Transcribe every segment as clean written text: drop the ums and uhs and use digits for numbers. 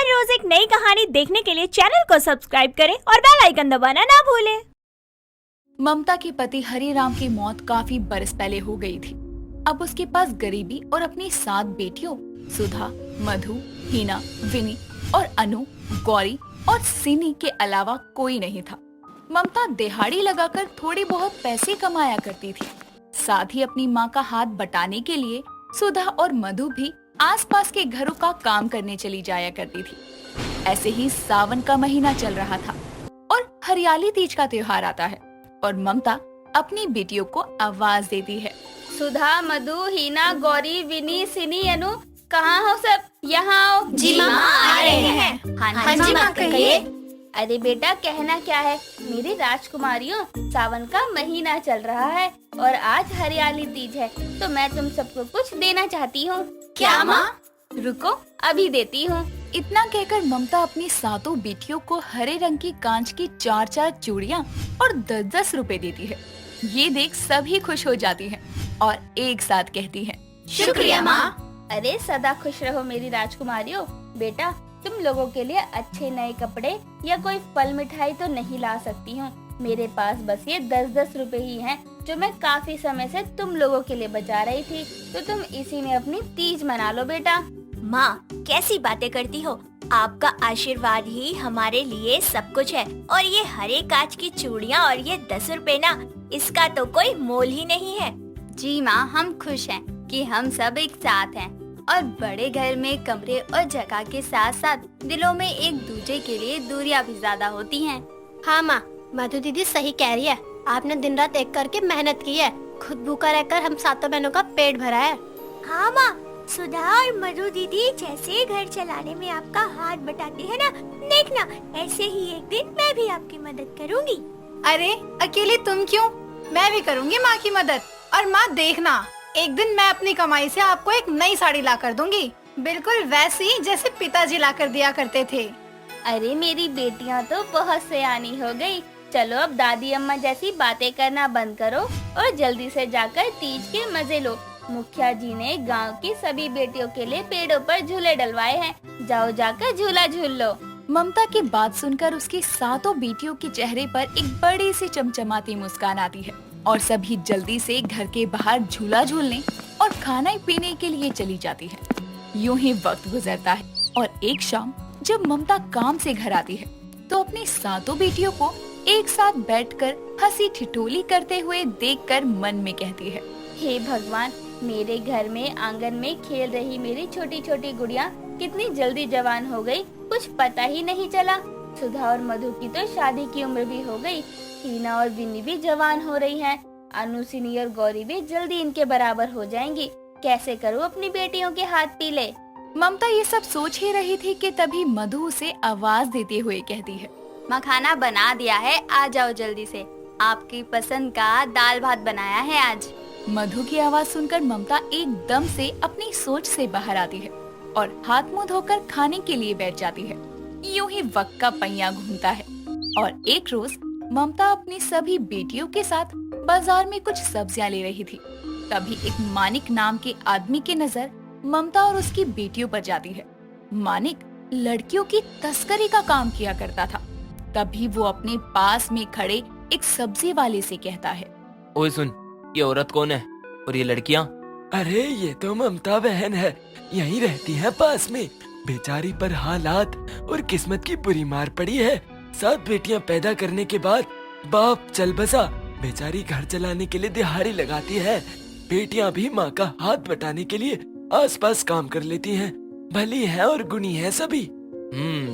हर रोज एक नई कहानी देखने के लिए चैनल को सब्सक्राइब करें और बेल आइकन दबाना ना भूलें। ममता के पति हरिराम की मौत काफी बरस पहले हो गई थी। अब उसके पास गरीबी और अपनी 7 बेटियों सुधा, मधु, हीना, विनी और अनु, गौरी और सिनी के अलावा कोई नहीं था। ममता दिहाड़ी लगाकर थोड़ी बहुत पैसे कमाया करती थी। साथ ही अपनी माँ का हाथ बटाने के लिए सुधा और मधु भी आसपास के घरों का काम करने चली जाया करती थी। ऐसे ही सावन का महीना चल रहा था और हरियाली तीज का त्योहार आता है और ममता अपनी बेटियों को आवाज देती है। सुधा, मधु, हीना, गौरी, विनी, सिनी, अनु, कहाँ हो सब? यहाँ आओ। जी माँ, आ रहे हैं। हाँ जी माँ, कहिए। अरे बेटा, कहना क्या है मेरी राजकुमारियों, सावन का महीना चल रहा है और आज हरियाली तीज है, तो मैं तुम सबको कुछ देना चाहती हूँ। क्या माँ? रुको, अभी देती हूँ। इतना कहकर ममता अपनी 7 बेटियों को हरे रंग की कांच की 4-4 चूड़ियाँ और 10-10 रुपए देती है। ये देख सभी खुश हो जाती हैं और एक साथ कहती हैं, शुक्रिया माँ। अरे सदा खुश रहो मेरी राजकुमारियों। बेटा, तुम लोगों के लिए अच्छे नए कपड़े या कोई फल मिठाई तो नहीं ला सकती हूँ। मेरे पास बस ये 10-10 रुपए ही हैं, जो मैं काफी समय से तुम लोगों के लिए बचा रही थी, तो तुम इसी में अपनी तीज मना लो बेटा। माँ, कैसी बातें करती हो? आपका आशीर्वाद ही हमारे लिए सब कुछ है और ये हरे कांच की चूड़ियाँ और ये 10 रुपए ना, इसका तो कोई मोल ही नहीं है। जी माँ, हम खुश हैं कि हम सब एक साथ हैं और बड़े घर में कमरे और जगह के साथ साथ दिलों में एक दूसरे के लिए दूरियां भी ज्यादा होती हैं। हाँ माँ, मधु दीदी सही कह रही है। आपने दिन रात एक करके मेहनत की है, खुद भूखा रहकर हम 7 बहनों का पेट भरा है। हाँ माँ, सुधा और मधु दीदी जैसे घर चलाने में आपका हाथ बटाती है ना, देखना ऐसे ही एक दिन मैं भी आपकी मदद करूँगी। अरे अकेले तुम क्यों? मैं भी करूँगी माँ की मदद। और माँ देखना, एक दिन मैं अपनी कमाई से आपको एक नई साड़ी ला कर दूंगी, बिल्कुल वैसी जैसे पिताजी ला कर दिया करते थे। अरे मेरी बेटियां तो बहुत सयानी हो गई। चलो अब दादी अम्मा जैसी बातें करना बंद करो और जल्दी से जाकर तीज के मजे लो। मुखिया जी ने गांव की सभी बेटियों के लिए पेड़ों पर झूले डलवाए हैं, जाओ जाकर झूला झूल लो। ममता की बात सुनकर उसकी 7 बेटियों के चेहरे पर एक बड़ी सी चमचमाती मुस्कान आती है और सभी जल्दी से घर के बाहर झूला झूलने और खाना पीने के लिए चली जाती है। यूं ही वक्त गुजरता है और एक शाम जब ममता काम से घर आती है तो अपनी 7 बेटियों को एक साथ बैठकर हंसी ठिठोली करते हुए देखकर मन में कहती है, हे भगवान, मेरे घर में आंगन में खेल रही मेरी छोटी छोटी गुड़िया कितनी जल्दी जवान हो गई, कुछ पता ही नहीं चला। सुधा और मधु की तो शादी की उम्र भी हो गई, हीना और विनी भी जवान हो रही हैं, अनु, सिनी और गौरी भी जल्दी इनके बराबर हो जाएंगी। कैसे करूँ अपनी बेटियों के हाथ पीले? ममता ये सब सोच ही रही थी कि तभी मधु उसे आवाज देते हुए कहती है, माँ खाना बना दिया है, आ जाओ जल्दी से। आपकी पसंद का दाल भात बनाया है आज। मधु की आवाज सुनकर ममता एकदम से अपनी सोच से बाहर आती है और हाथ मुंह धोकर खाने के लिए बैठ जाती है। यूं ही वक्त का पहिया घूमता है और एक रोज ममता अपनी सभी बेटियों के साथ बाजार में कुछ सब्जियां ले रही थी। तभी एक मानिक नाम के आदमी की नजर ममता और उसकी बेटियों पर जाती है। मानिक लड़कियों की तस्करी का काम किया करता था। तभी वो अपने पास में खड़े एक सब्जी वाले से कहता है, ओए सुन, ये औरत कौन है और ये लड़कियाँ? अरे ये तो ममता बहन है, यहीं रहती है पास में। बेचारी पर हालात और किस्मत की बुरी मार पड़ी है। 7 बेटियां पैदा करने के बाद बाप चल बसा। बेचारी घर चलाने के लिए दिहाड़ी लगाती है। बेटियां भी माँ का हाथ बटाने के लिए आसपास काम कर लेती हैं। भली है और गुणी है सभी।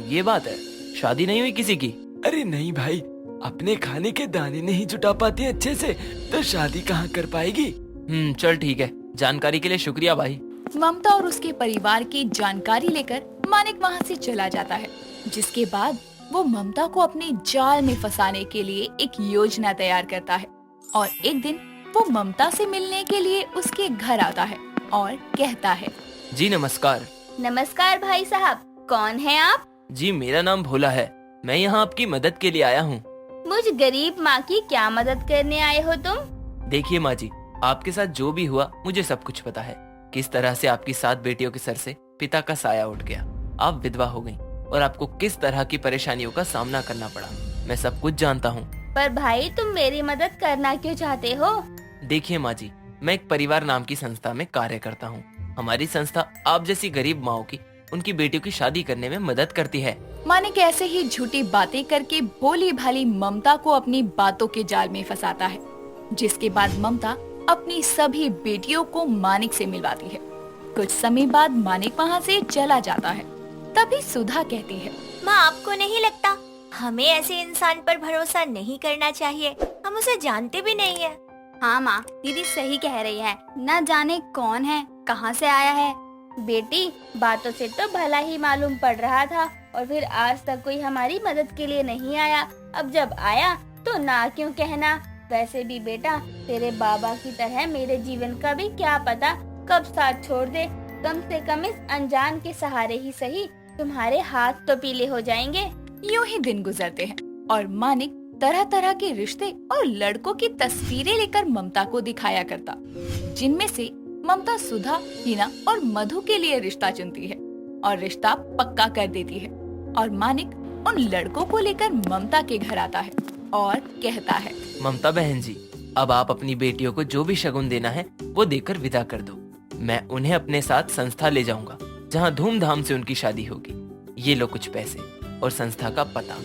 ये बात है। शादी नहीं हुई किसी की? अरे नहीं भाई, अपने खाने के दाने नहीं जुटा पाती अच्छे से तो शादी कहाँ कर पाएगी। चल ठीक है, जानकारी के लिए शुक्रिया भाई। ममता और उसके परिवार की जानकारी लेकर मानिक वहाँ से चला जाता है, जिसके बाद वो ममता को अपने जाल में फंसाने के लिए एक योजना तैयार करता है और एक दिन वो ममता से मिलने के लिए उसके घर आता है और कहता है, जी नमस्कार। नमस्कार भाई साहब, कौन है आप? जी मेरा नाम भोला है, मैं यहाँ आपकी मदद के लिए आया हूँ। मुझ गरीब माँ की क्या मदद करने आए हो तुम? देखिए माँ जी, आपके साथ जो भी हुआ मुझे सब कुछ पता है। किस तरह से आपकी 7 बेटियों के सर से पिता का साया उठ गया, आप विधवा हो गयी और आपको किस तरह की परेशानियों का सामना करना पड़ा। मैं सब कुछ जानता हूँ। पर भाई तुम मेरी मदद करना क्यों चाहते हो? देखिए माँ जी, मैं एक परिवार नाम की संस्था में कार्य करता हूँ। हमारी संस्था आप जैसी गरीब माओ की उनकी बेटियों की शादी करने में मदद करती है। मानिक ऐसे ही झूठी बातें करके भोली भाली ममता को अपनी बातों के जाल में फंसाता है, जिसके बाद ममता अपनी सभी बेटियों को मानिक से मिलवाती है। कुछ समय बाद मानिक वहाँ से चला जाता है। तभी सुधा कहती है, माँ आपको नहीं लगता हमें ऐसे इंसान पर भरोसा नहीं करना चाहिए? हम उसे जानते भी नहीं है। हाँ माँ, दीदी सही कह रही है। न जाने कौन है, कहाँ से आया है। बेटी, बातों से तो भला ही मालूम पड़ रहा था, और फिर आज तक कोई हमारी मदद के लिए नहीं आया। अब जब आया तो ना क्यों कहना। वैसे भी बेटा, तेरे बाबा की तरह मेरे जीवन का भी क्या पता कब साथ छोड़ दे। कम से कम इस अनजान के सहारे ही सही तुम्हारे हाथ तो पीले हो जाएंगे। यूं ही दिन गुजरते हैं और मानिक तरह तरह के रिश्ते और लड़कों की तस्वीरें लेकर ममता को दिखाया करता, जिनमें से ममता सुधा, हिना और मधु के लिए रिश्ता चुनती है और रिश्ता पक्का कर देती है। और मानिक उन लड़कों को लेकर ममता के घर आता है और कहता है, ममता बहन जी, अब आप अपनी बेटियों को जो भी शगुन देना है वो देकर विदा कर दो। मैं उन्हें अपने साथ संस्था ले जाऊंगा, जहां धूमधाम से उनकी शादी होगी। ये लो कुछ पैसे और संस्था का पता।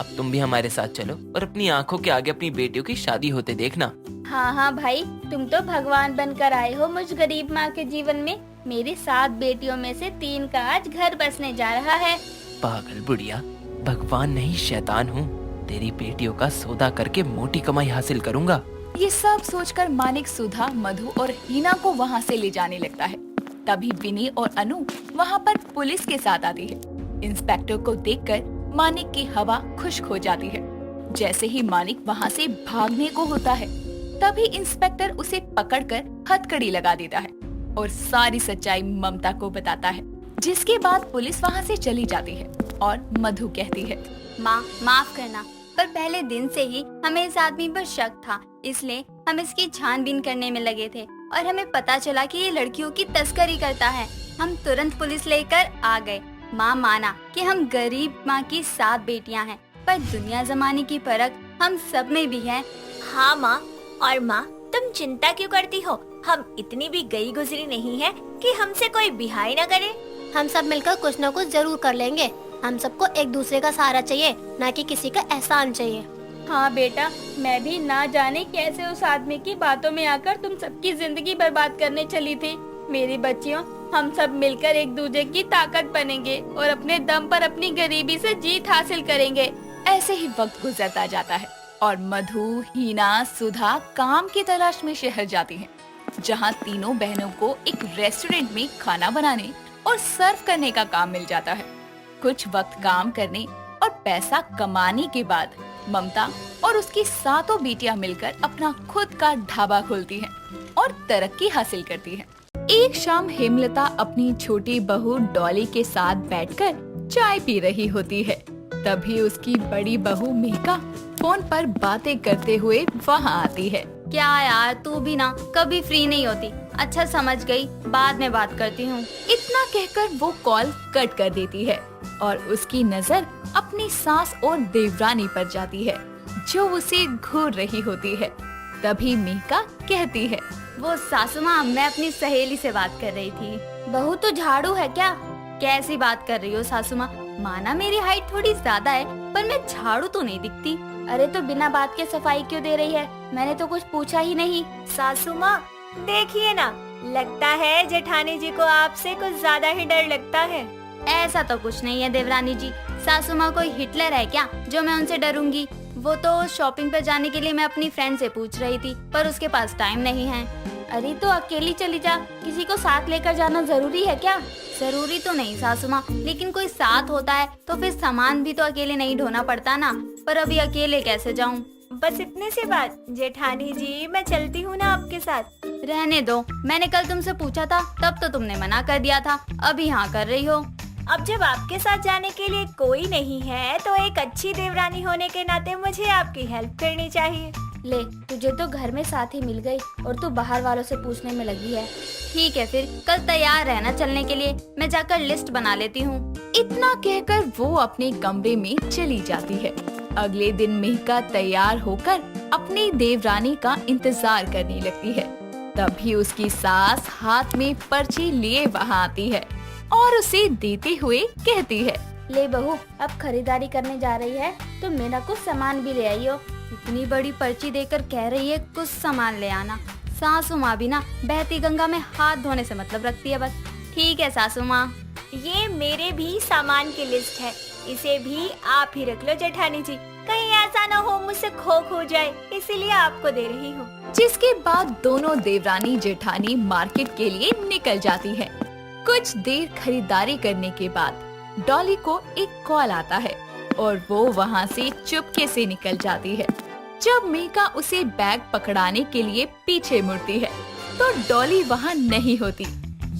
अब तुम भी हमारे साथ चलो और अपनी आंखों के आगे अपनी बेटियों की शादी होते देखना। हाँ हाँ भाई, तुम तो भगवान बनकर आए हो मुझ गरीब माँ के जीवन में। मेरी 7 बेटियों में से 3 का आज घर बसने जा रहा है। पागल बुढ़िया, भगवान नहीं शैतान हूँ। तेरी बेटियों का सौदा करके मोटी कमाई हासिल करूँगा। ये सब सोचकर मानिक सुधा, मधु और हिना को वहाँ से ले जाने लगता है। तभी विनी और अनु वहाँ पर पुलिस के साथ आती है। इंस्पेक्टर को देखकर मानिक की हवा खुश्क हो जाती है। जैसे ही मानिक वहाँ से भागने को होता है, तभी इंस्पेक्टर उसे पकड़कर हथकड़ी लगा देता है और सारी सच्चाई ममता को बताता है। जिसके बाद पुलिस वहाँ से चली जाती है और मधु कहती है, माँ माफ करना, पर पहले दिन से ही हमें इस आदमी पर शक था, इसलिए हम इसकी छानबीन करने में लगे थे और हमें पता चला कि ये लड़कियों की तस्करी करता है। हम तुरंत पुलिस लेकर आ गए। माँ माना कि हम गरीब माँ की 7 बेटियाँ हैं, पर दुनिया जमाने की परख हम सब में भी है। हाँ माँ, और माँ तुम चिंता क्यों करती हो? हम इतनी भी गई गुजरी नहीं है कि हमसे कोई बिहाई न करे। हम सब मिलकर कुछ न कुछ जरूर कर लेंगे। हम सबको एक दूसरे का सहारा चाहिए, ना कि किसी का एहसान चाहिए। हाँ बेटा, मैं भी ना जाने कैसे उस आदमी की बातों में आकर तुम सबकी जिंदगी बर्बाद करने चली थी। मेरी बच्चियों, हम सब मिलकर एक दूसरे की ताकत बनेंगे और अपने दम पर अपनी गरीबी से जीत हासिल करेंगे। ऐसे ही वक्त गुजरता जाता है और मधु, हिना, सुधा काम की तलाश में शहर जाती हैं, जहां तीनों बहनों को एक रेस्टोरेंट में खाना बनाने और सर्व करने का काम मिल जाता है। कुछ वक्त काम करने और पैसा कमाने के बाद ममता और उसकी 7 बेटियां मिलकर अपना खुद का ढाबा खोलती हैं और तरक्की हासिल करती हैं। एक शाम हेमलता अपनी छोटी बहू डॉली के साथ बैठकर चाय पी रही होती है। तभी उसकी बड़ी बहू मेहका फोन पर बातें करते हुए वहाँ आती है। क्या यार, तू भी ना कभी फ्री नहीं होती। अच्छा समझ गई, बाद में बात करती हूँ। इतना कहकर वो कॉल कट कर देती है और उसकी नजर अपनी सास और देवरानी पर जाती है, जो उसे घूर रही होती है। तभी मेहका कहती है, वो सासू माँ, मैं अपनी सहेली से बात कर रही थी। बहू तो झाड़ू है क्या? कैसी बात कर रही हो सासू माँ? माना मेरी हाइट थोड़ी ज्यादा है, पर मैं झाड़ू तो नहीं दिखती। अरे तो बिना बात के सफाई क्यों दे रही है? मैंने तो कुछ पूछा ही नहीं। सासू माँ देखिए ना, लगता है जेठानी जी को आपसे कुछ ज्यादा ही डर लगता है। ऐसा तो कुछ नहीं है देवरानी जी। सासू माँ कोई हिटलर है क्या जो मैं उनसे डरूंगी? वो तो शॉपिंग पर जाने के लिए मैं अपनी फ्रेंड से पूछ रही थी, पर उसके पास टाइम नहीं है। अरे तो अकेली चली जा, किसी को साथ लेकर जाना जरूरी है क्या? जरूरी तो नहीं सासू माँ, लेकिन कोई साथ होता है तो फिर सामान भी तो अकेले नहीं ढोना पड़ता ना। पर अभी अकेले कैसे जाऊँ? बस इतने से बात। जेठानी जी मैं चलती हूँ ना आपके साथ। रहने दो, मैंने कल तुमसे पूछा था तब तो तुमने मना कर दिया था, अभी हाँ कर रही हो। अब जब आपके साथ जाने के लिए कोई नहीं है तो एक अच्छी देवरानी होने के नाते मुझे आपकी हेल्प करनी चाहिए। ले, तुझे तो घर में साथी मिल गई और तू बाहर वालों से पूछने में लगी है। ठीक है फिर कल तैयार रहना चलने के लिए, मैं जाकर लिस्ट बना लेती हूँ। इतना कहकर वो अपने कमरे में चली जाती है। अगले दिन मेहका तैयार होकर अपनी देवरानी का इंतजार करने लगती है। तभी उसकी सास हाथ में पर्ची लिए वहाँ आती है और उसे देते हुए कहती है, ले बहू, अब खरीदारी करने जा रही है तो मेरा कुछ सामान भी ले आइयो। इतनी बड़ी पर्ची देकर कह रही है कुछ सामान ले आना। सासू माँ भी ना बहती गंगा में हाथ धोने से मतलब रखती है बस। ठीक है सासू माँ। ये मेरे भी सामान की लिस्ट है, इसे भी आप ही रख लो जेठानी जी, कहीं ऐसा ना हो मुझसे खो जाए, इसीलिए आपको दे रही हूँ। जिसके बाद दोनों देवरानी जेठानी मार्केट के लिए निकल जाती हैं। कुछ देर खरीदारी करने के बाद डॉली को एक कॉल आता है और वो वहाँ से चुपके से निकल जाती है। जब मेहका उसे बैग पकड़ाने के लिए पीछे मुड़ती है तो डॉली वहाँ नहीं होती।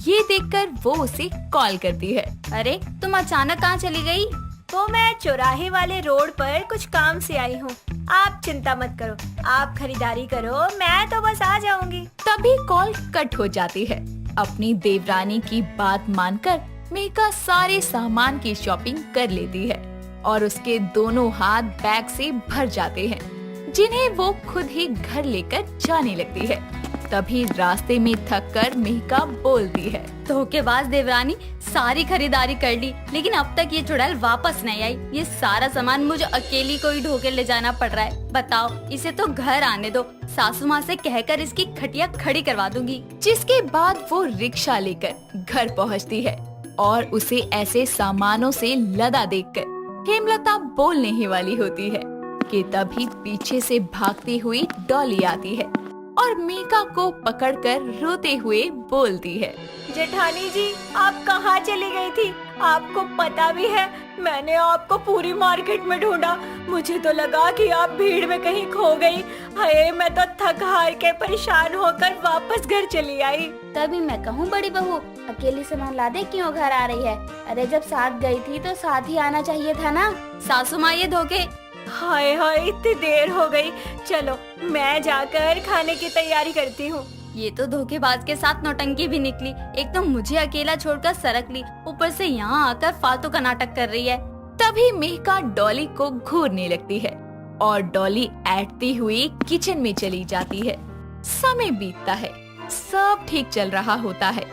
ये देखकर वो उसे कॉल करती है। अरे तुम अचानक कहाँ चली गई? तो मैं चौराहे वाले रोड पर कुछ काम से आई हूँ, आप चिंता मत करो, आप खरीदारी करो, मैं तो बस आ जाऊंगी। तभी कॉल कट हो जाती है। अपनी देवरानी की बात मानकर मेहका सारे सामान की शॉपिंग कर लेती है और उसके दोनों हाथ बैग से भर जाते हैं, जिन्हें वो खुद ही घर लेकर जाने लगती है। तभी रास्ते में थक कर मेहका बोलती है, धोखेबाज देवरानी, सारी खरीदारी कर ली लेकिन अब तक ये चुड़ैल वापस नहीं आई। ये सारा सामान मुझे अकेली को ही ढोके ले जाना पड़ रहा है। बताओ, इसे तो घर आने दो, सासू माँ से कहकर इसकी खटिया खड़ी करवा दूंगी। जिसके बाद वो रिक्शा लेकर घर पहुँचती है और उसे ऐसे सामानों से लदा देखकर हेमलता बोलने ही वाली होती है कि तभी पीछे से भागती हुई डॉली आती है और मेहका को पकड़कर रोते हुए बोलती है, जेठानी जी, आप कहाँ चली गई थी? आपको पता भी है, मैंने आपको पूरी मार्केट में ढूंढा, मुझे तो लगा कि आप भीड़ में कहीं खो गई। हाय, मैं तो थक हार के परेशान होकर वापस घर चली आई। तभी मैं कहूँ बड़ी बहू, अकेली सामान लादे क्यों घर आ रही है? अरे जब साथ गई थी तो साथ ही आना चाहिए था ना। सासू माँ ये धोखे। हाय हाय, इतनी देर हो गई, चलो मैं जाकर खाने की तैयारी करती हूँ। ये तो धोखेबाज के साथ नौटंकी भी निकली, एक तो मुझे अकेला छोड़कर सरक ली, ऊपर से यहाँ आकर फालतू का नाटक कर रही है। तभी मेहका डॉली को घूरने लगती है और डॉली ऐंठती हुई किचन में चली जाती है। समय बीतता है, सब ठीक चल रहा होता है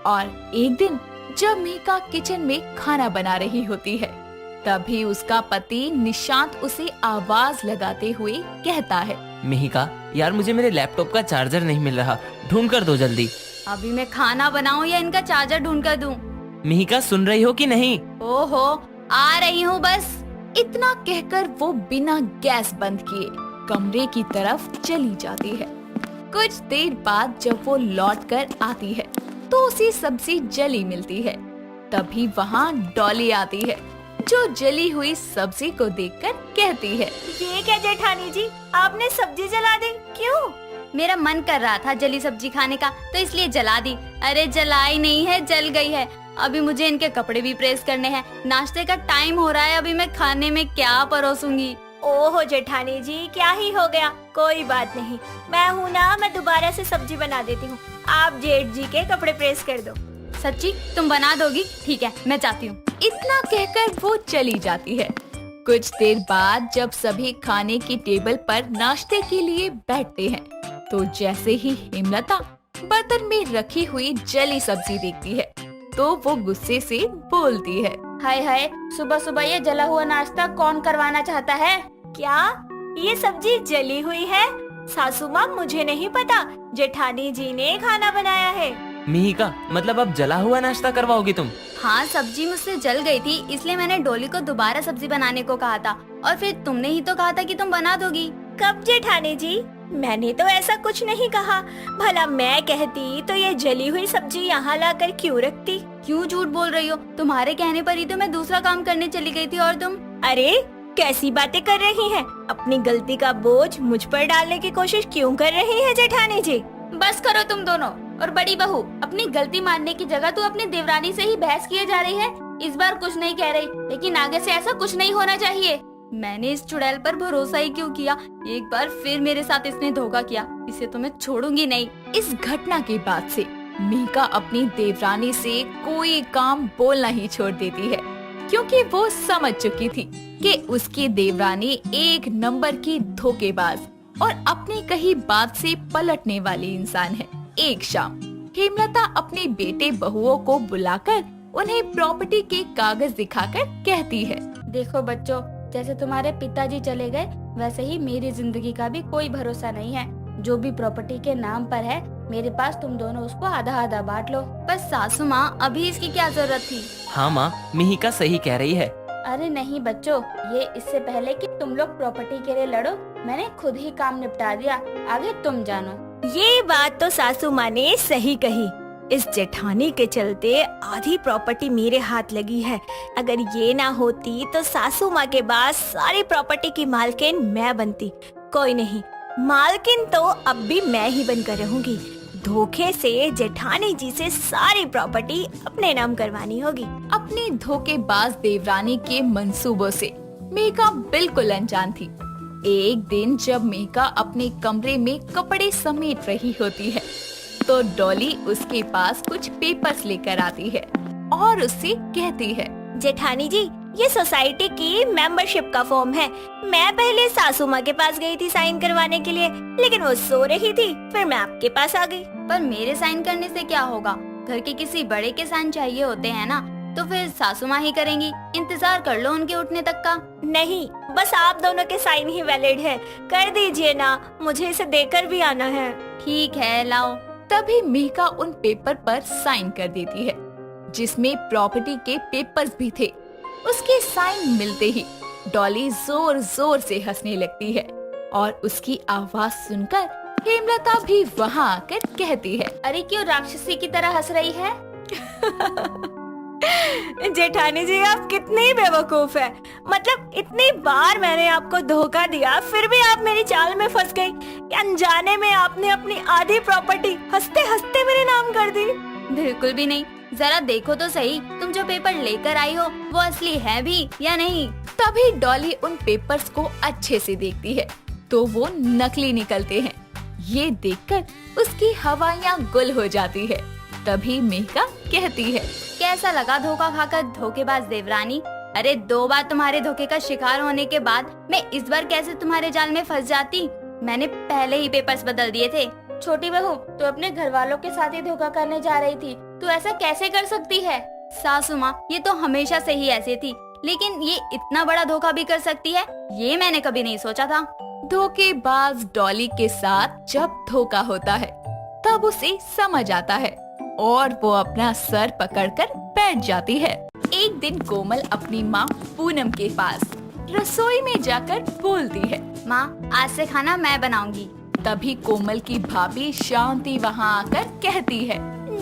और एक दिन जब मेहका किचन में खाना बना रही होती है तभी उसका पति निशांत उसे आवाज लगाते हुए कहता है, मेहिका, यार मुझे मेरे लैपटॉप का चार्जर नहीं मिल रहा, ढूंढ कर दो जल्दी। अभी मैं खाना बनाऊं या इनका चार्जर ढूंढ कर दूं? मेहिका, सुन रही हो कि नहीं? ओहो, आ रही हूँ बस। इतना कहकर वो बिना गैस बंद किए कमरे की तरफ चली जाती है। कुछ देर बाद जब वो लौट कर आती है तो उसे सब्जी जली मिलती है। तभी वहाँ डॉली आती है जो जली हुई सब्जी को देखकर कहती है, ये क्या जेठानी जी, आपने सब्जी जला दी? क्यों? मेरा मन कर रहा था जली सब्जी खाने का तो इसलिए जला दी। अरे जलाई नहीं है, जल गई है। अभी मुझे इनके कपड़े भी प्रेस करने हैं, नाश्ते का टाइम हो रहा है, अभी मैं खाने में क्या परोसूंगी। ओहो जेठानी जी, क्या ही हो गया, कोई बात नहीं, मैं हूँ ना, मैं दोबारा से सब्जी बना देती हूँ, आप जेठ जी के कपड़े प्रेस कर दो। सच्ची तुम बना दोगी? ठीक है, मैं जाती हूँ। इतना कहकर वो चली जाती है। कुछ देर बाद जब सभी खाने की टेबल पर नाश्ते के लिए बैठते हैं तो जैसे ही हेमलता बर्तन में रखी हुई जली सब्जी देखती है तो वो गुस्से से बोलती है, हाय हाय, सुबह सुबह ये जला हुआ नाश्ता कौन करवाना चाहता है? क्या ये सब्जी जली हुई है? सासू माँ, मुझे नहीं पता, जेठानी जी ने खाना बनाया है। मेहिका, मतलब अब जला हुआ नाश्ता करवाओगी तुम? हाँ, सब्जी मुझसे जल गई थी इसलिए मैंने डोली को दोबारा सब्जी बनाने को कहा था और फिर तुमने ही तो कहा था कि तुम बना दोगी। कब जेठानी जी, मैंने तो ऐसा कुछ नहीं कहा, भला मैं कहती तो ये जली हुई सब्जी यहाँ लाकर क्यों रखती? क्यों झूठ बोल रही हो? तुम्हारे कहने पर ही तो मैं दूसरा काम करने चली गई थी और तुम। अरे कैसी बातें कर रही हैं? अपनी गलती का बोझ मुझ पर डालने की कोशिश क्यों कर रही है जेठानी जी? बस करो तुम दोनों। और बड़ी बहू, अपनी गलती मानने की जगह तू अपनी देवरानी से ही बहस किए जा रही है। इस बार कुछ नहीं कह रही, लेकिन आगे से ऐसा कुछ नहीं होना चाहिए। मैंने इस चुड़ैल पर भरोसा ही क्यों किया? एक बार फिर मेरे साथ इसने धोखा किया, इसे तो मैं छोड़ूंगी नहीं। इस घटना के बाद से मीका अपनी देवरानी से कोई काम बोलना ही छोड़ देती है, क्योंकि वो समझ चुकी थी कि उसकी देवरानी एक नंबर की धोखेबाज और अपनी कही बात से पलटने वाली इंसान है। एक शाम हेमलता अपने बेटे बहुओं को बुलाकर उन्हें प्रॉपर्टी के कागज दिखाकर कहती है, देखो बच्चों, जैसे तुम्हारे पिताजी चले गए वैसे ही मेरी जिंदगी का भी कोई भरोसा नहीं है। जो भी प्रॉपर्टी के नाम पर है मेरे पास, तुम दोनों उसको आधा आधा बांट लो। बस सासू माँ, अभी इसकी क्या जरूरत थी? हाँ माँ, मिहिका सही कह रही है। अरे नहीं बच्चों, ये इससे पहले कि तुम लोग प्रॉपर्टी के लिए लड़ो, मैंने खुद ही काम निपटा दिया। आगे तुम जानो। ये बात तो सासू माँ ने सही कही। इस जेठानी के चलते आधी प्रॉपर्टी मेरे हाथ लगी है। अगर ये ना होती तो सासू माँ के बाद सारी प्रॉपर्टी की मालकिन मैं बनती। कोई नहीं, मालकिन तो अब भी मैं ही बनकर रहूंगी। धोखे से जेठानी जी से सारी प्रॉपर्टी अपने नाम करवानी होगी। अपनी धोखेबाज देवरानी के मंसूबों से मेघा बिल्कुल अनजान थी। एक दिन जब मेघा अपने कमरे में कपड़े समेट रही होती है तो डॉली उसके पास कुछ पेपर्स लेकर आती है और उससे कहती है, जेठानी जी, ये सोसाइटी की मेंबरशिप का फॉर्म है। मैं पहले सासू माँ के पास गई थी साइन करवाने के लिए, लेकिन वो सो रही थी, फिर मैं आपके पास आ गई। पर मेरे साइन करने से क्या होगा? घर के किसी बड़े के साइन चाहिए होते हैं ना, तो फिर सासू माँ ही करेंगी। इंतजार कर लो उनके उठने तक का। नहीं, बस आप दोनों के साइन ही वैलिड है। कर दीजिए ना, मुझे इसे देकर भी आना है। ठीक है, लाओ। तभी मेघा उन पेपर पर साइन कर देती है, जिसमें प्रॉपर्टी के पेपर्स भी थे। उसके साइन मिलते ही डॉली जोर जोर से हंसने लगती है और उसकी आवाज सुनकर हेमलता भी वहाँ आकर कहती है, अरे क्यों राक्षसी की तरह हंस रही है? जेठानी जी, आप कितनी बेवकूफ है। मतलब इतनी बार मैंने आपको धोखा दिया, फिर भी आप मेरी चाल में फंस गई। अनजाने में आपने अपनी आधी प्रॉपर्टी हंसते हंसते मेरे नाम कर दी। बिल्कुल भी नहीं। जरा देखो तो सही, तुम जो पेपर लेकर आई हो वो असली है भी या नहीं? तभी डॉली उन पेपर्स को अच्छे से देखती है तो वो नकली निकलते हैं। ये देखकर उसकी हवाइयाँ गुल हो जाती है। तभी मेघा कहती है, कैसा लगा धोखा खाकर धोखेबाज देवरानी? अरे 2 बार तुम्हारे धोखे का शिकार होने के बाद मैं इस बार कैसे तुम्हारे जाल में फंस जाती? मैंने पहले ही पेपर्स बदल दिए थे। छोटी बहू, तू अपने घर वालों के साथ ही धोखा करने जा रही थी, तू ऐसा कैसे कर सकती है? सासू माँ, ये तो हमेशा से ही ऐसी थी, लेकिन ये इतना बड़ा धोखा भी कर सकती है, ये मैंने कभी नहीं सोचा था। धोखेबाज डॉली के साथ जब धोखा होता है तब उसे समझ आता है और वो अपना सर पकड़कर बैठ जाती है। एक दिन कोमल अपनी माँ पूनम के पास रसोई में जाकर बोलती है, माँ, आज से खाना मैं बनाऊंगी। तभी कोमल की भाभी शांति वहाँ आकर कहती है,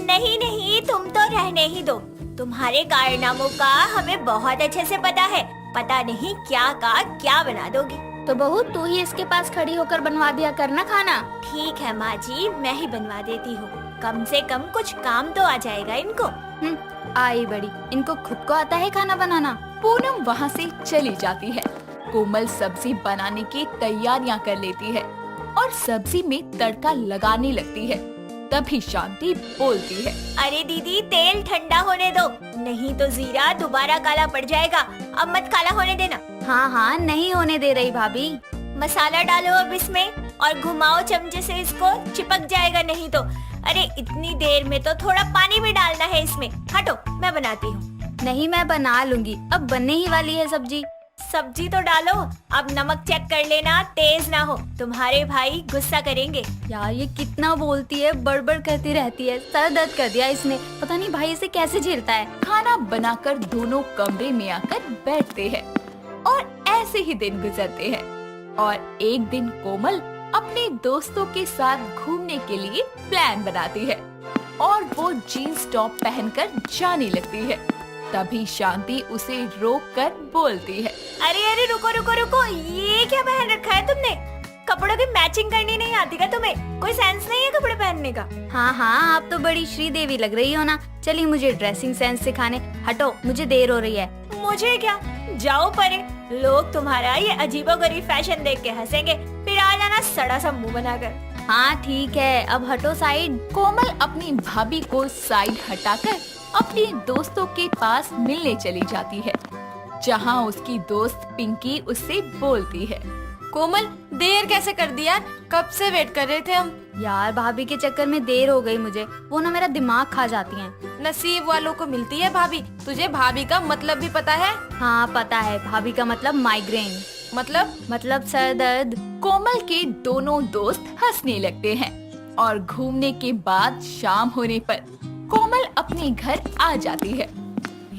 नहीं नहीं, तुम तो रहने ही दो। तुम्हारे कारनामों का हमें बहुत अच्छे से पता है। पता नहीं क्या का क्या बना दोगी। तो बहू, तू ही इसके पास खड़ी होकर बनवा दिया करना खाना। ठीक है माँ जी, मैं ही बनवा देती हूँ। कम से कम कुछ काम तो आ जाएगा इनको। आई बड़ी, इनको खुद को आता है खाना बनाना। पूनम वहाँ से चली जाती है। कोमल सब्जी बनाने की तैयारियां कर लेती है और सब्जी में तड़का लगाने लगती है। तभी शांति बोलती है, अरे दीदी, तेल ठंडा होने दो, नहीं तो जीरा दोबारा काला पड़ जाएगा। अब मत काला होने देना। हाँ हाँ, नहीं होने दे रही भाभी। मसाला डालो अब इसमें और घुमाओ चमचे से, इसको चिपक जाएगा नहीं तो। अरे इतनी देर में तो थोड़ा पानी भी डालना है इसमें। हटो, मैं बनाती हूँ। नहीं, मैं बना लूंगी, अब बनने ही वाली है सब्जी। सब्जी तो डालो। अब नमक चेक कर लेना, तेज ना हो, तुम्हारे भाई गुस्सा करेंगे। यार ये कितना बोलती है, बड़बड़ करती रहती है, सर दर्द कर दिया इसने। पता नहीं भाई इसे कैसे झेलता है। खाना बनाकर दोनों कमरे में आकर बैठते हैं और ऐसे ही दिन गुजरते हैं। और एक दिन कोमल अपने दोस्तों के साथ घूमने के लिए प्लान बनाती है और वो जीन्स टॉप पहनकर जाने लगती है। तभी शांति उसे रोककर बोलती है, अरे अरे, रुको रुको रुको, ये क्या पहन रखा है तुमने? कपड़ों की मैचिंग करनी नहीं आती क्या तुम्हें? कोई सेंस नहीं है कपड़े पहनने का? हाँ हाँ, आप तो बड़ी श्रीदेवी लग रही हो ना। चलिए मुझे ड्रेसिंग सेंस सिखाने। हटो, मुझे देर हो रही है। मुझे क्या, जाओ परे। लोग तुम्हारा ये अजीबोगरीब फैशन देख के हंसेंगे, फिर आ जाना सड़ा सा मुंह बनाकर। हाँ ठीक है, अब हटो साइड। कोमल अपनी भाभी को साइड हटाकर अपनी दोस्तों के पास मिलने चली जाती है, जहाँ उसकी दोस्त पिंकी उससे बोलती है। कोमल, देर कैसे कर दी यार, कब से वेट कर रहे थे हम। यार भाभी के चक्कर में देर हो गई मुझे, वो ना मेरा दिमाग खा जाती हैं। नसीब वालों को मिलती है भाभी। तुझे भाभी का मतलब भी पता है? हाँ पता है, भाभी का मतलब माइग्रेन, मतलब सर दर्द। कोमल के दोनों दोस्त हंसने लगते हैं और घूमने के बाद शाम होने पर कोमल अपने घर आ जाती है।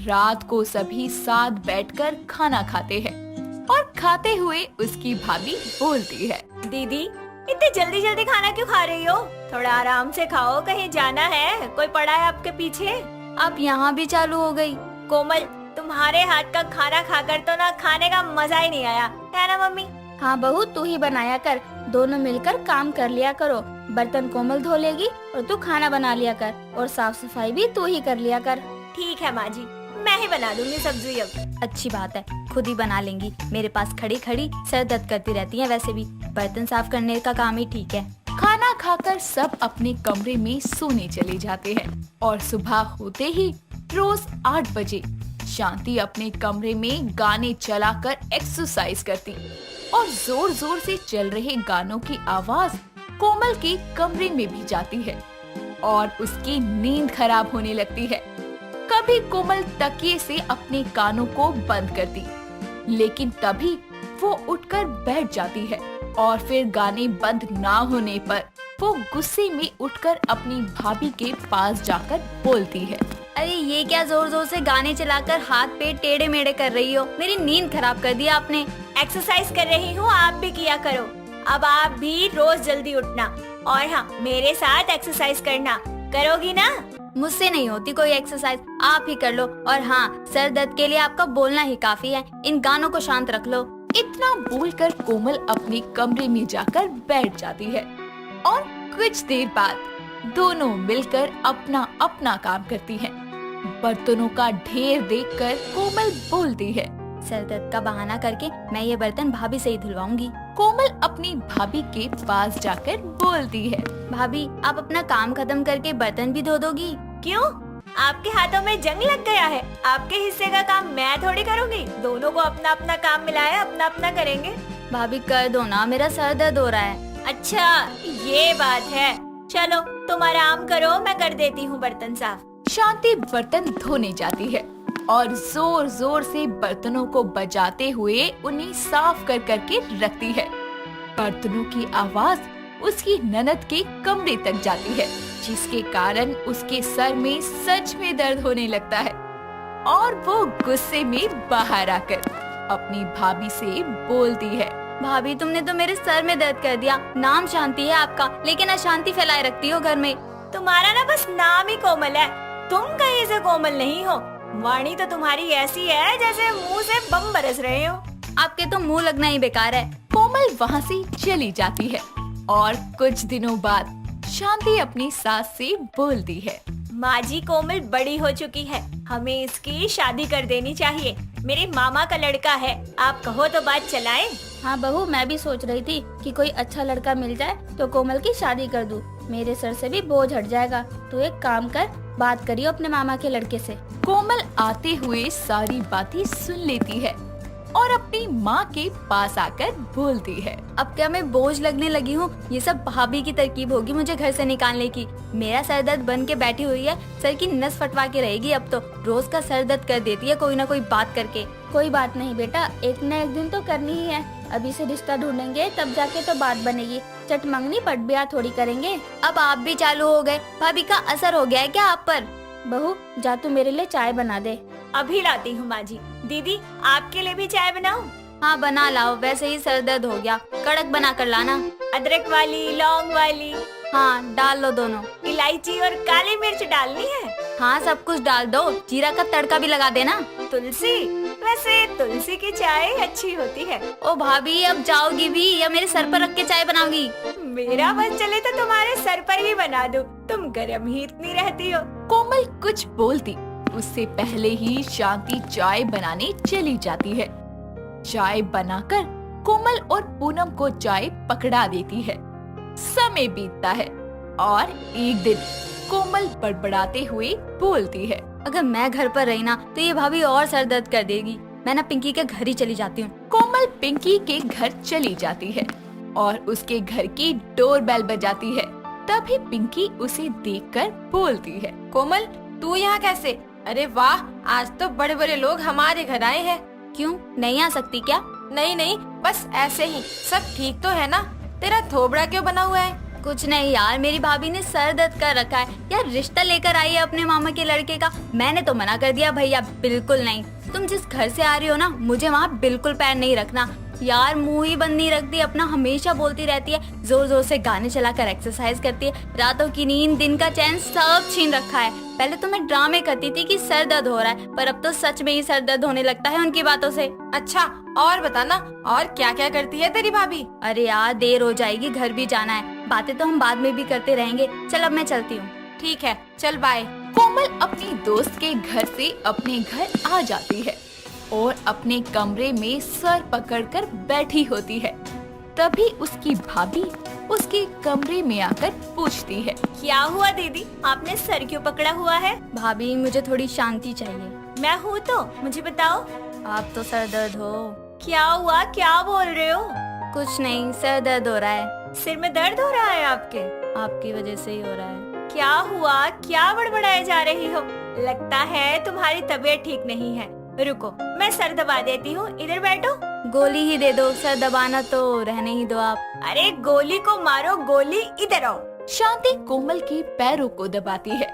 रात को सभी साथ बैठकर खाना खाते हैं और खाते हुए उसकी भाभी बोलती है। दीदी, इतनी जल्दी जल्दी खाना क्यों खा रही हो? थोड़ा आराम से खाओ, कहीं जाना है? कोई पड़ा है आपके पीछे? अब यहाँ भी चालू हो गई। कोमल, तुम्हारे हाथ का खाना खाकर तो ना खाने का मजा ही नहीं आया, है ना मम्मी? हाँ बहू, तू ही बनाया कर, दोनों मिलकर काम कर लिया करो। बर्तन कोमल धो लेगी और तू खाना बना लिया कर, और साफ सफाई भी तू ही कर लिया कर। ठीक है माँ जी, मैं ही बना दूंगी सब्जी अब। अच्छी बात है, खुद ही बना लेंगी। मेरे पास खड़ी खड़ी सर दर्द करती रहती है, वैसे भी बर्तन साफ करने का काम ही ठीक है। खाना खाकर सब अपने कमरे में सोने चले जाते हैं और सुबह होते ही रोज 8 बजे शांति अपने कमरे में गाने चलाकर एक्सरसाइज करती और जोर जोर से चल रहे गानों की आवाज कोमल के कमरे में भी जाती है और उसकी नींद खराब होने लगती है। कभी कोमल तकिए से अपने कानों को बंद करती, लेकिन तभी वो उठकर बैठ जाती है और फिर गाने बंद ना होने पर वो गुस्से में उठकर अपनी भाभी के पास जाकर बोलती है। अरे ये क्या जोर जोर से गाने चलाकर हाथ पे टेढ़े मेढ़े कर रही हो? मेरी नींद खराब कर दिया आपने। एक्सरसाइज कर रही हूँ, आप भी किया करो। अब आप भी रोज जल्दी उठना और हाँ, मेरे साथ एक्सरसाइज करना। करोगी ना? मुझसे नहीं होती कोई एक्सरसाइज, आप ही कर लो। और हाँ, सर दर्द के लिए आपका बोलना ही काफी है, इन गानों को शांत रख लो। इतना बोलकर कोमल अपने कमरे में जाकर बैठ जाती है और कुछ देर बाद दोनों मिलकर अपना अपना काम करती हैं। बर्तनों का ढेर देखकर कोमल बोलती है। सर दर्द का बहाना करके मैं ये बर्तन भाभी से ही धुलवाऊंगी। कोमल अपनी भाभी के पास जाकर बोलती है। भाभी, आप अपना काम खत्म करके बर्तन भी धो दोगी? क्यों? आपके हाथों में जंग लग गया है? आपके हिस्से का काम मैं थोड़ी करूँगी। दोनों को अपना अपना काम मिला है, अपना अपना करेंगे। भाभी कर दो ना, मेरा सर दर्द हो रहा है। अच्छा ये बात है, चलो तुम आराम करो, मैं कर देती हूँ बर्तन साफ। शांति बर्तन धोने जाती है और जोर जोर से बर्तनों को बजाते हुए उन्हें साफ कर करके रखती है। बर्तनों की आवाज उसकी ननद के कमरे तक जाती है, जिसके कारण उसके सर में सच में दर्द होने लगता है और वो गुस्से में बाहर आकर अपनी भाभी से बोलती है। भाभी, तुमने तो मेरे सर में दर्द कर दिया। नाम शांति है आपका, लेकिन अशांति फैलाए रखती हो घर में। तुम्हारा ना बस नाम ही कोमल है, तुम कहीं से कोमल नहीं हो। वाणी तो तुम्हारी ऐसी है जैसे मुंह से बम बरस रहे हो। आपके तो मुंह लगना ही बेकार है। कोमल वहाँ से चली जाती है और कुछ दिनों बाद शांति अपनी सास से बोलती है। माँ जी, कोमल बड़ी हो चुकी है, हमें इसकी शादी कर देनी चाहिए। मेरे मामा का लड़का है, आप कहो तो बात चलाएं। हाँ बहू, मैं भी सोच रही थी कि कोई अच्छा लड़का मिल जाए तो कोमल की शादी कर दूं। मेरे सर से भी बोझ हट जाएगा। तो एक काम कर, बात करियो अपने मामा के लड़के से। कोमल आते हुए सारी बातें सुन लेती है और अपनी माँ के पास आकर बोलती है। अब क्या मैं बोझ लगने लगी हूँ? ये सब भाभी की तरकीब होगी मुझे घर से निकालने की। मेरा सर दर्द बन के बैठी हुई है, सर की नस फटवा के रहेगी। अब तो रोज का सर दर्द कर देती है कोई ना कोई बात करके। कोई बात नहीं बेटा, एक न एक दिन तो करनी ही है। अभी से रिश्ता ढूंढेंगे तब जाके तो बात बनेगी। चट मंगनी पट ब्याह थोड़ी करेंगे। अब आप भी चालू हो गए, भाभी का असर हो गया है क्या आप पर? बहू, जा तू मेरे लिए चाय बना दे। अभी लाती हूँ माँ जी। दीदी, आपके लिए भी चाय बनाऊं? हाँ बना लाओ, वैसे ही सर दर्द हो गया। कड़क बना कर लाना। अदरक वाली, लौंग वाली? हाँ डाल लो दोनों। इलायची और काली मिर्च डालनी है? हाँ सब कुछ डाल दो, जीरा का तड़का भी लगा देना। तुलसी? वैसे तुलसी की चाय अच्छी होती है। ओ भाभी, अब जाओगी भी या मेरे सर पर रख के चाय बनाओगी? मेरा बस चले तो तुम्हारे सर पर ही बना दूं, तुम गर्म ही इतनी रहती हो। कोमल कुछ बोलती उससे पहले ही शांति चाय बनाने चली जाती है। चाय बनाकर कोमल और पूनम को चाय पकड़ा देती है। समय बीतता है और एक दिन कोमल बड़बड़ाते हुए बोलती है। अगर मैं घर पर रही ना तो ये भाभी और सर दर्द कर देगी। मैं ना पिंकी के घर ही चली जाती हूँ। कोमल पिंकी के घर चली जाती है और उसके घर की डोरबेल बजाती है। तभी पिंकी उसे देखकर बोलती है। कोमल, तू यहाँ कैसे? अरे वाह, आज तो बड़े बड़े लोग हमारे घर आए हैं। क्यों, नहीं आ सकती क्या? नहीं नहीं, बस ऐसे ही। सब ठीक तो है ना? तेरा थोबड़ा क्यों बना हुआ है? कुछ नहीं यार, मेरी भाभी ने सर दर्द कर रखा है यार। रिश्ता लेकर आई है अपने मामा के लड़के का। मैंने तो मना कर दिया, भैया बिल्कुल नहीं। तुम जिस घर से आ रही हो ना, मुझे वहाँ बिल्कुल पैर नहीं रखना। यार मुंह ही बंद नहीं रखती अपना, हमेशा बोलती रहती है, जोर जोर से गाने चलाकर एक्सरसाइज करती है, रातों की नींद दिन का चैन सब छीन रखा है। पहले तो मैं ड्रामे करती थी कि सर दर्द हो रहा है, पर अब तो सच में ही सर दर्द होने लगता है उनकी बातों से। अच्छा, और बताना, और क्या क्या करती है तेरी भाभी? अरे यार देर हो जाएगी, घर भी जाना है। बातें तो हम बाद में भी करते रहेंगे। चल अब मैं चलती हूँ। ठीक है, चल बाय। कोमल अपनी दोस्त के घर से अपने घर आ जाती है और अपने कमरे में सर पकड़कर बैठी होती है। तभी उसकी भाभी उसके कमरे में आकर पूछती है। क्या हुआ दीदी, आपने सर क्यों पकड़ा हुआ है? भाभी मुझे थोड़ी शांति चाहिए। मैं हूँ तो, मुझे बताओ। आप तो सर दर्द हो। क्या हुआ, क्या बोल रहे हो? कुछ नहीं, सर दर्द हो रहा है। सिर में दर्द हो रहा है आपके? आपकी वजह से ही हो रहा है। क्या हुआ, क्या बड़बड़ाए जा रही हो? लगता है तुम्हारी तबीयत ठीक नहीं है। रुको, मैं सर दबा देती हूँ, इधर बैठो। गोली ही दे दो, सर दबाना तो रहने ही दो आप। अरे गोली को मारो, गोली इधर आओ। शांति कोमल के पैरों को दबाती है।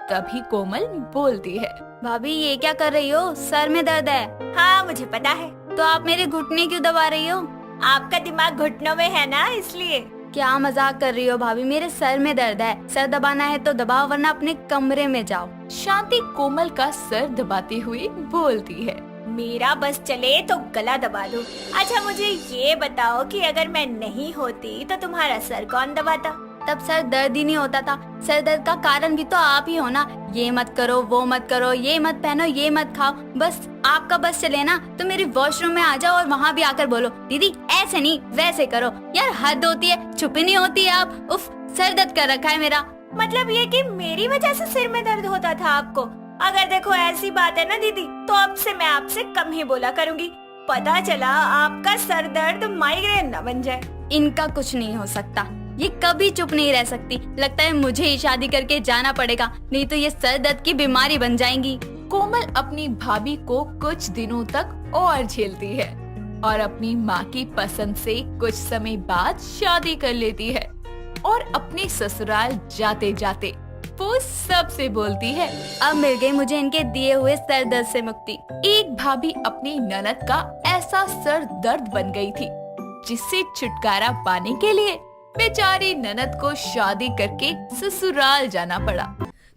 तभी कोमल बोलती है। भाभी ये क्या कर रही हो, सर में दर्द है। हाँ मुझे पता है। तो आप मेरे घुटने क्यों दबा रही हो? आपका दिमाग घुटनों में है ना, इसलिए। क्या मजाक कर रही हो भाभी, मेरे सर में दर्द है। सर दबाना है तो दबाओ, वरना अपने कमरे में जाओ। शांति कोमल का सर दबाते हुए बोलती है। मेरा बस चले तो गला दबा दो। अच्छा मुझे ये बताओ कि अगर मैं नहीं होती तो तुम्हारा सर कौन दबाता? तब सर दर्द ही नहीं होता था। सर दर्द का कारण भी तो आप ही हो ना। ये मत करो, वो मत करो, ये मत पहनो, ये मत खाओ। बस आपका बस चले ना तो मेरे वॉशरूम में आ जाओ और वहाँ भी आकर बोलो, दीदी ऐसे नहीं वैसे करो। यार हद होती है, छुपी नहीं होती है आप। उफ, सर दर्द कर रखा है मेरा। मतलब ये कि मेरी वजह से सिर में दर्द होता था आपको? अगर देखो ऐसी बात है ना दीदी, तो अब से मैं आपसे कम ही बोला करूँगी। पता चला आपका सर दर्द माइग्रेन न बन जाए। इनका कुछ नहीं हो सकता, ये कभी चुप नहीं रह सकती। लगता है मुझे ही शादी करके जाना पड़ेगा, नहीं तो ये सर दर्द की बीमारी बन जाएंगी। कोमल अपनी भाभी को कुछ दिनों तक और झेलती है और अपनी माँ की पसंद से कुछ समय बाद शादी कर लेती है और अपने ससुराल जाते जाते वो सबसे बोलती है, अब मिल गई मुझे इनके दिए हुए सर दर्द से मुक्ति। एक भाभी अपनी ननद का ऐसा सर दर्द बन गई थी जिससे छुटकारा पाने के लिए बेचारी ननद को शादी करके ससुराल जाना पड़ा।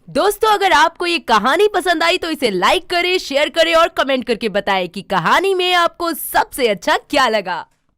दोस्तों अगर आपको ये कहानी पसंद आई तो इसे लाइक करें, शेयर करें और कमेंट करके बताएं कि कहानी में आपको सबसे अच्छा क्या लगा।